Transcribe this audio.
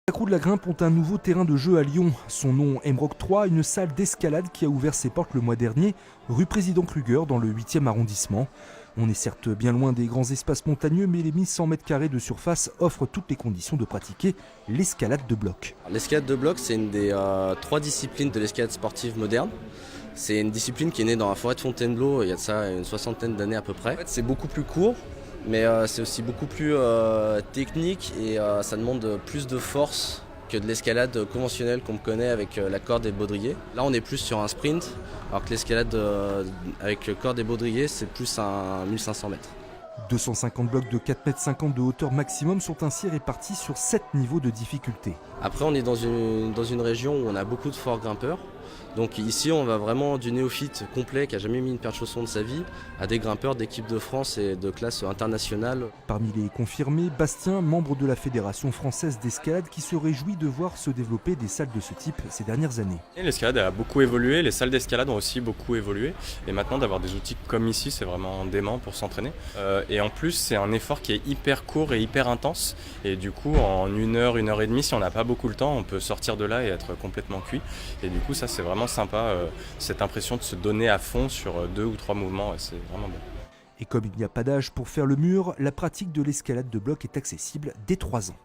Les Accros de la Grimpe ont un nouveau terrain de jeu à Lyon. Son nom Emerauc 3, une salle d'escalade qui a ouvert ses portes le mois dernier, rue Président Kruger dans le 8e arrondissement. On est certes bien loin des grands espaces montagneux, mais les 1100 m² de surface offrent toutes les conditions de pratiquer l'escalade de bloc. L'escalade de bloc, c'est une des trois disciplines de l'escalade sportive moderne. C'est une discipline qui est née dans la forêt de Fontainebleau il y a de ça une soixantaine d'années à peu près. En fait, c'est beaucoup plus court, mais c'est aussi beaucoup plus technique et ça demande plus de force que de l'escalade conventionnelle qu'on connaît avec la corde et le baudrier. Là, on est plus sur un sprint, alors que l'escalade avec corde et baudrier, c'est plus un 1500 mètres. 250 blocs de 4,50 m de hauteur maximum sont ainsi répartis sur 7 niveaux de difficulté. Après, on est dans une région où on a beaucoup de forts grimpeurs. Donc ici, on va vraiment du néophyte complet qui n'a jamais mis une paire de chaussons de sa vie à des grimpeurs d'équipe de France et de classe internationale. Parmi les confirmés, Bastien, membre de la Fédération française d'escalade, qui se réjouit de voir se développer des salles de ce type ces dernières années. L'escalade a beaucoup évolué, les salles d'escalade ont aussi beaucoup évolué. Et maintenant, d'avoir des outils comme ici, c'est vraiment dément pour s'entraîner. Et en plus, c'est un effort qui est hyper court et hyper intense. Et du coup, en 1 heure, 1 heure et demie, si on n'a pas beaucoup le temps, on peut sortir de là et être complètement cuit. Et du coup, ça, c'est vraiment sympa, cette impression de se donner à fond sur 2 ou 3 mouvements, c'est vraiment bon. Et comme il n'y a pas d'âge pour faire le mur, la pratique de l'escalade de bloc est accessible dès 3 ans.